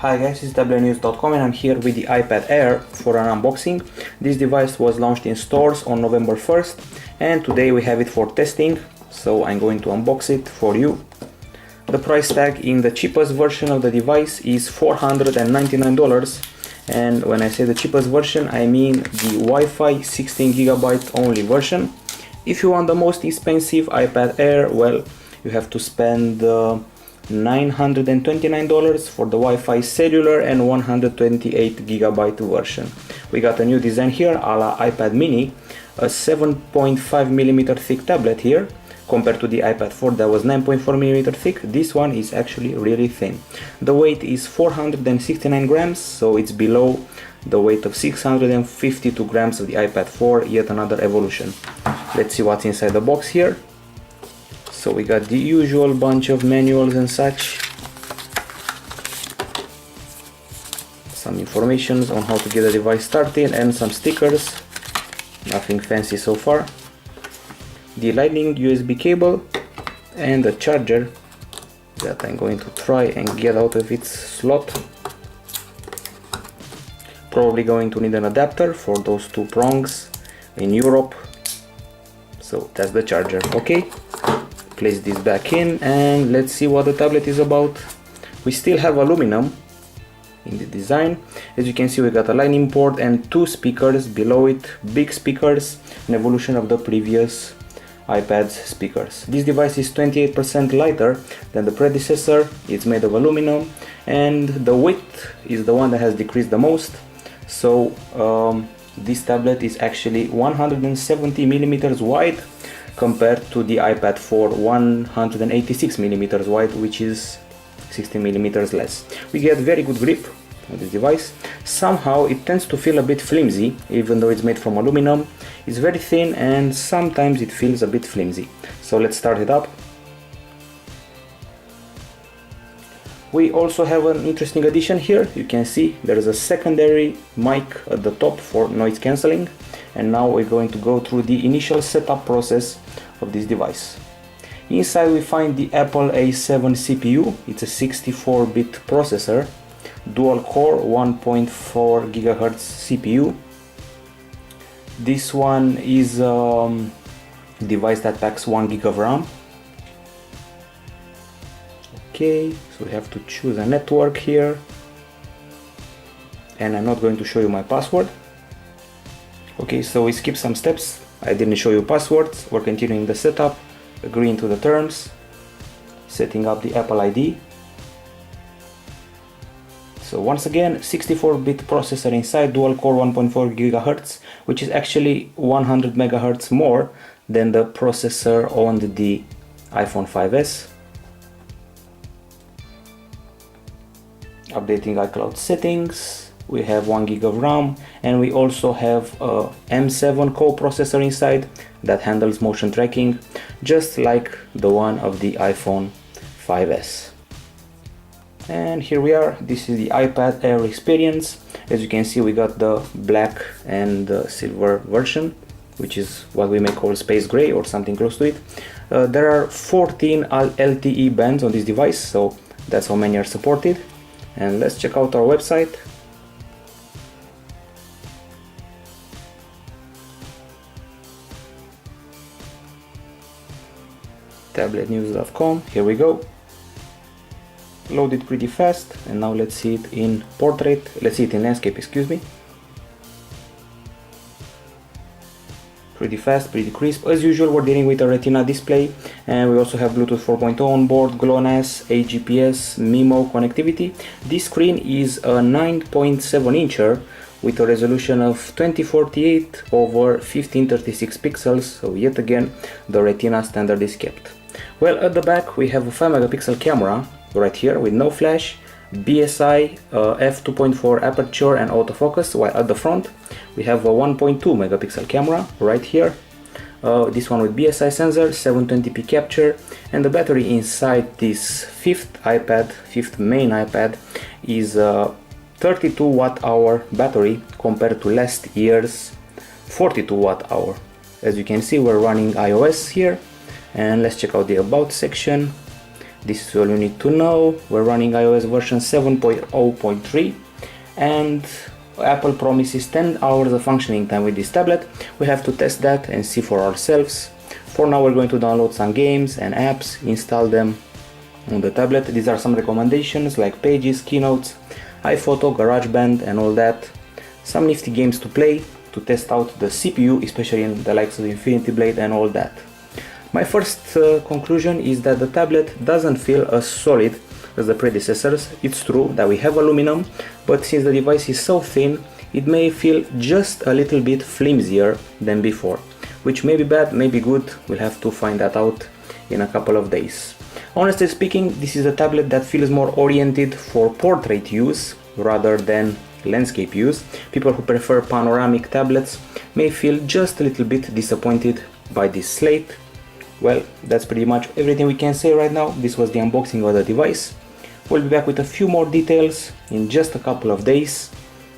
Hi guys, it's Tablet-News.com and I'm here with the iPad Air for an unboxing. This device was launched in stores on November 1st and today we have it for testing, so I'm going to unbox it for you. The price tag in the cheapest version of the device is $499, and when I say the cheapest version I mean the Wi-Fi 16GB only version. If you want the most expensive iPad Air, well, you have to spend $929 for the Wi-Fi cellular and 128GB version. We got a new design here a la iPad mini, a 7.5mm thick tablet here compared to the iPad 4 that was 9.4mm thick. This one is actually really thin. The weight is 469 grams, so it's below the weight of 652 grams of the iPad 4, yet another evolution. Let's see what's inside the box here. So we got the usual bunch of manuals and such, some information on how to get the device started and some stickers, nothing fancy so far, the lightning USB cable and the charger that I'm going to try and get out of its slot. Probably going to need an adapter for those two prongs in Europe, so that's the charger. Okay, place this back in and let's see what the tablet is about. We still have aluminum in the design. As you can see, we got a lightning port and two speakers below it, big speakers, an evolution of the previous iPad's speakers. This device is 28% lighter than the predecessor. It's made of aluminum and the width is the one that has decreased the most. So this tablet is actually 170mm wide compared to the iPad 4 186mm wide, which is 16mm less. We get very good grip on this device. Somehow it tends to feel a bit flimsy, even though it's made from aluminum. It's very thin and sometimes it feels a bit flimsy. So let's start it up. We also have an interesting addition here. You can see there is a secondary mic at the top for noise cancelling. And now we're going to go through the initial setup process of this device. Inside we find the Apple A7 CPU. It's a 64-bit processor, dual core 1.4 GHz CPU. This one is a device that packs 1 GB of RAM. Okay, so we have to choose a network here, and I'm not going to show you my password. Okay, so we skip some steps. I didn't show you passwords. We're continuing the setup, agreeing to the terms, setting up the Apple ID. So once again, 64-bit processor inside, dual core 1.4 GHz, which is actually 100 MHz more than the processor on the iPhone 5s. Updating iCloud settings. We have 1 GB of RAM and we also have a M7 coprocessor inside that handles motion tracking, just like the one of the iPhone 5s. And here we are. This is the iPad Air experience. As you can see, we got the black and the silver version, which is what we may call space gray or something close to it. There are 14 LTE bands on this device, so that's how many are supported. And let's check out our website. Tablet-News.com. Here we go. Loaded pretty fast, and now let's see it in portrait. Let's see it in landscape, excuse me. Pretty fast, pretty crisp. As usual, we're dealing with a Retina display, and we also have Bluetooth 4.0 on board, GLONASS, AGPS, MIMO connectivity. This screen is a 9.7-incher with a resolution of 2048 over 1536 pixels, so yet again the Retina standard is kept. Well, at the back we have a 5-megapixel camera right here with no flash, BSI, f2.4 aperture and autofocus, while at the front we have a 1.2 megapixel camera right here. This one with BSI sensor, 720p capture, and the battery inside this fifth main iPad is a 32 watt-hour battery compared to last year's 42 watt-hour. As you can see, we're running iOS here, and let's check out the about section. This is all you need to know. We're running iOS version 7.0.3 and Apple promises 10 hours of functioning time with this tablet. We have to test that and see for ourselves. For now we're going to download some games and apps, install them on the tablet. These are some recommendations like Pages, Keynotes, iPhoto, GarageBand and all that. Some nifty games to play, to test out the CPU, especially in the likes of Infinity Blade and all that. My first conclusion is that the tablet doesn't feel as solid as the predecessors. It's true that we have aluminum, but since the device is so thin, it may feel just a little bit flimsier than before, which may be bad, may be good. We'll have to find that out in a couple of days. Honestly speaking, this is a tablet that feels more oriented for portrait use rather than landscape use. People who prefer panoramic tablets may feel just a little bit disappointed by this slate. Well, that's pretty much everything we can say right now. This was the unboxing of the device. We'll be back with a few more details in just a couple of days.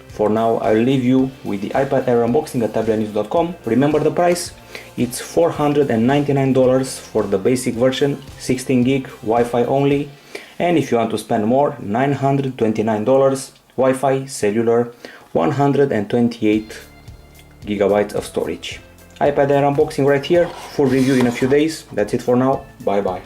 For now, I'll leave you with the iPad Air unboxing at Tablet-News.com. Remember the price? It's $499 for the basic version, 16 gig Wi-Fi only. And if you want to spend more, $929 Wi-Fi, cellular, 128 gigabytes of storage. iPad Air unboxing right here, full review in a few days. That's it for now, bye bye.